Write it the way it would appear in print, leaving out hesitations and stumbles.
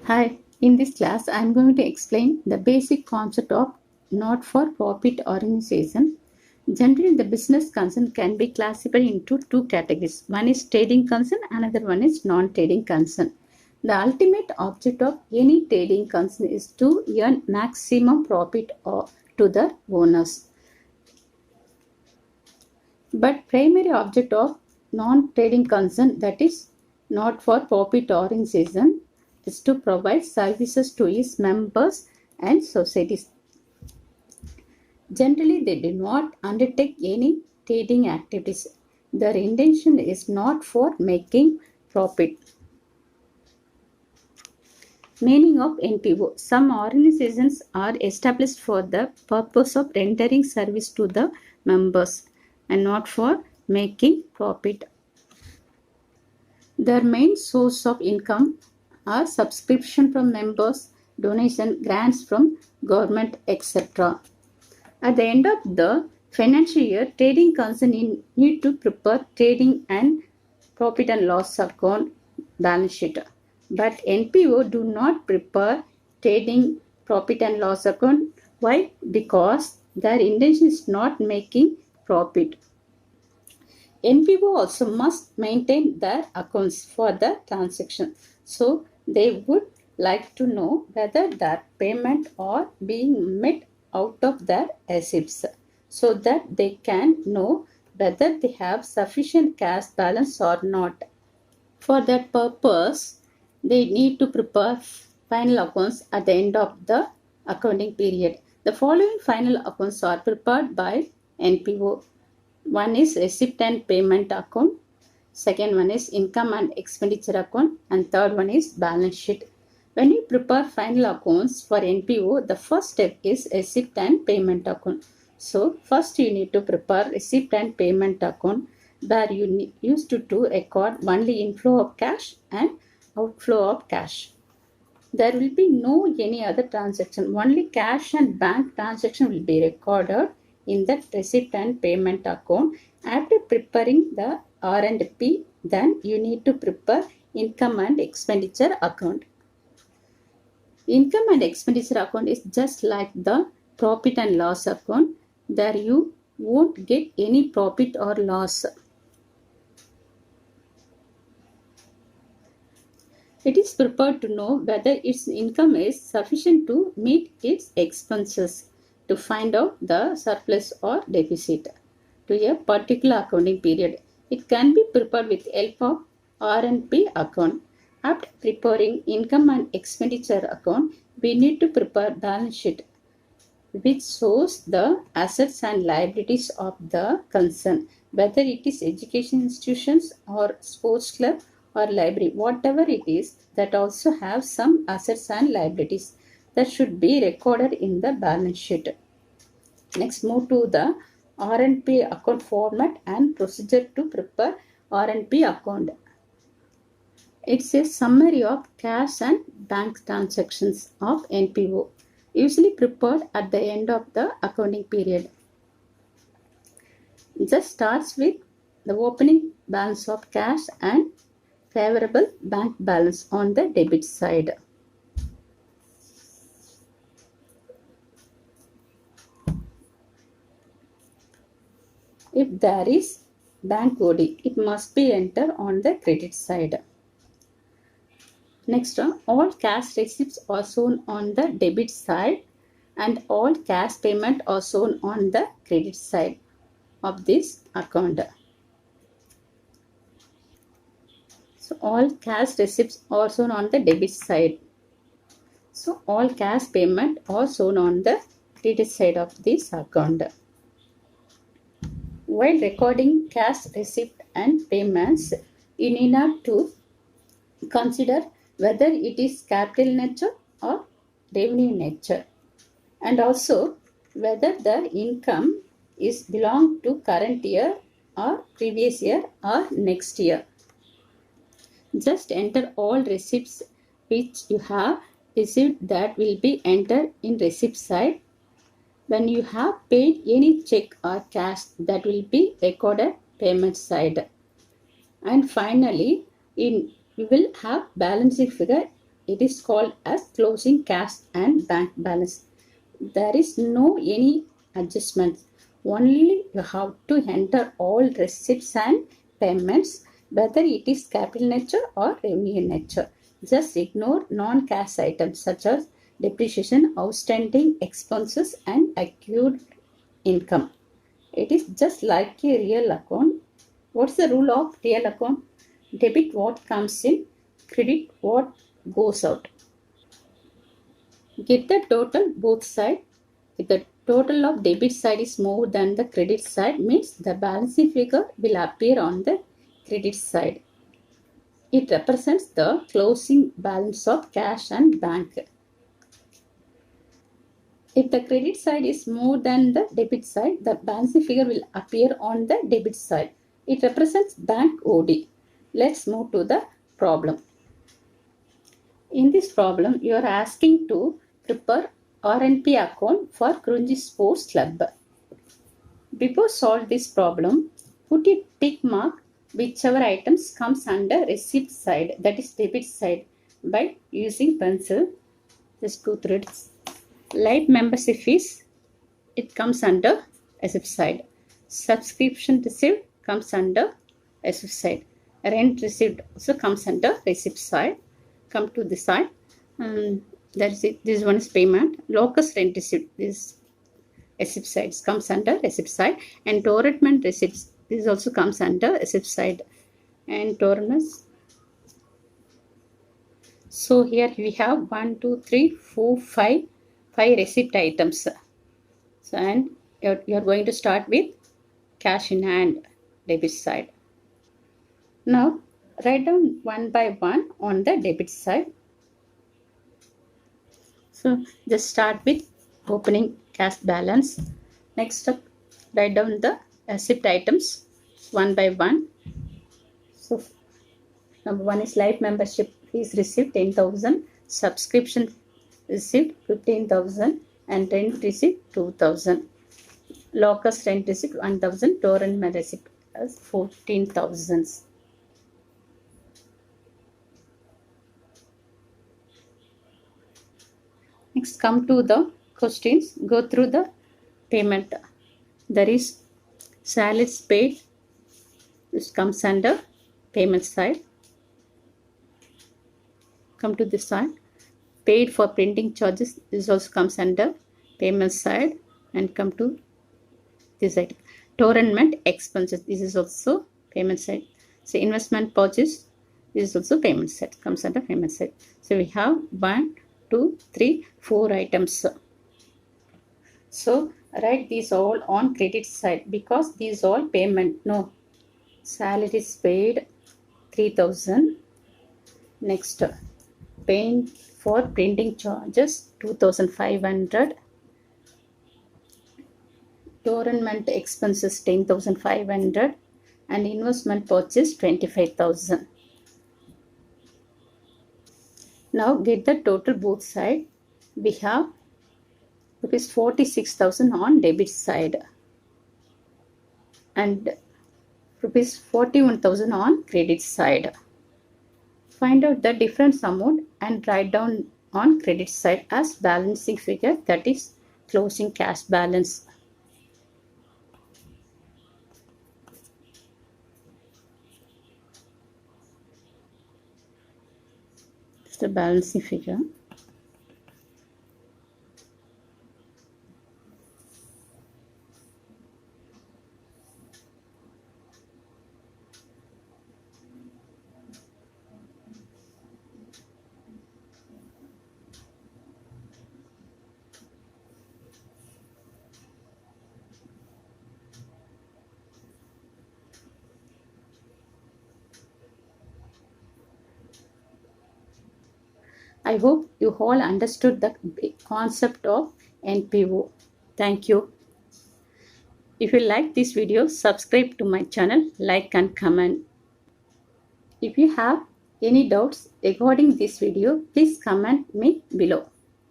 Hi, in this class I am going to explain the basic concept of not-for-profit organization. Generally, the business concern can be classified into two categories. One is trading concern, another one is non-trading concern. The ultimate object of any trading concern is to earn maximum profit to the owners. But primary object of non-trading concern, that is not-for-profit organization, is to provide services to its members and societies. Generally, they do not undertake any trading activities. Their intention is not for making profit. Meaning of NPO. Some organizations are established for the purpose of rendering service to the members and not for making profit. Their main source of income are subscription from members, donation, grants from government, etc. At the end of the financial year, trading concern need to prepare trading and profit and loss account balance sheet. But NPO do not prepare trading profit and loss account. Why? Because their intention is not making profit. NPO also must maintain their accounts for the transaction. So they would like to know whether their payment are being met out of their assets so that they can know whether they have sufficient cash balance or not. For that purpose, they need to prepare final accounts at the end of the accounting period. The following final accounts are prepared by NPO. One is receipt and payment account, second one is income and expenditure account, and third one is balance sheet. When you prepare final accounts for NPO, the first step is receipt and payment account. So first you need to prepare receipt and payment account where you used to record only inflow of cash and outflow of cash. There will be no any other transaction. Only cash and bank transaction will be recorded in that receipt and payment account. After preparing the R&P, then you need to prepare income and expenditure account. Income and expenditure account is just like the profit and loss account. There you won't get any profit or loss. It is prepared to know whether its income is sufficient to meet its expenses, to find out the surplus or deficit to a particular accounting period. It can be prepared with help of R&P account. After preparing income and expenditure account, we need to prepare balance sheet, which shows the assets and liabilities of the concern, whether it is education institutions or sports club or library, whatever it is, that also have some assets and liabilities that should be recorded in the balance sheet. Next, move to the R&P account format and procedure to prepare R&P account. It's a summary of cash and bank transactions of NPO, usually prepared at the end of the accounting period. It just starts with the opening balance of cash and favorable bank balance on the debit side. If there is bank OD, it must be entered on the credit side. Next, all cash receipts are shown on the debit side and all cash payment are shown on the credit side of this account. So all cash receipts are shown on the debit side. So all cash payment are shown on the credit side of this account. While recording cash receipt and payments, you need not to consider whether it is capital nature or revenue nature, and also whether the income is belong to current year or previous year or next year. Just enter all receipts which you have received, that will be entered in receipt side. When you have paid any check or cash, that will be recorded payment side. And finally, you will have balance sheet figure it is called as closing cash and bank balance. There is no any adjustments. Only you have to enter all receipts and payments, whether it is capital nature or revenue nature. Just ignore non-cash items such as depreciation, outstanding expenses, and accrued income. It is just like a real account. What's the rule of real account? Debit what comes in, credit what goes out. Get the total both side. If the total of debit side is more than the credit side, means the balancing figure will appear on the credit side. It represents the closing balance of cash and bank. If the credit side is more than the debit side, the balancing figure will appear on the debit side. It represents bank OD. Let's move to the problem. In this problem, you are asking to prepare RNP account for Kurunji Sports Club. Before solve this problem, put a tick mark whichever items comes under receipt side, that is debit side, by using pencil. Just go through it. Life membership fees, it comes under receipt side. Subscription received comes under receipt side. Rent received also comes under receipt side. Come to this side. This one is payment. Locus rent received, this receipt side comes under receipt side. And torrentment receipts, this also comes under receipt side. And torrents. So here we have 1, 2, 3, 4, 5 receipt items. So, and you're going to start with cash in hand, debit side. Now write down one by one on the debit side. So just start with opening cash balance. Next up, write down the receipt items one by one. So number one is life membership fees received 10,000, subscription received 15,000, and rent received 2,000. Locus rent received 1,000, torrent received as 14,000. Next, come to the questions. Go through the payment. There is salaries paid. This comes under payment side. Come to this side. Paid for printing charges. This also comes under payment side. And come to this side. Torrentment expenses. This is also payment side. So investment purchase. This is also payment side. Comes under payment side. So we have 1, 2, 3, 4 items. So write these all on credit side because these all payment. No. Salaries paid 3,000. Next, paying for printing charges 2,500. Torrentment expenses 10,500 and investment purchase 25,000. Now get the total both side. We have rupees 46,000 on debit side and rupees 41,000 on credit side. Find out the difference amount and write down on credit side as balancing figure, that is closing cash balance. This is the balancing figure. I hope you all understood the concept of NPO. Thank you. If you like this video, subscribe to my channel, like and comment. If you have any doubts regarding this video, please comment me below.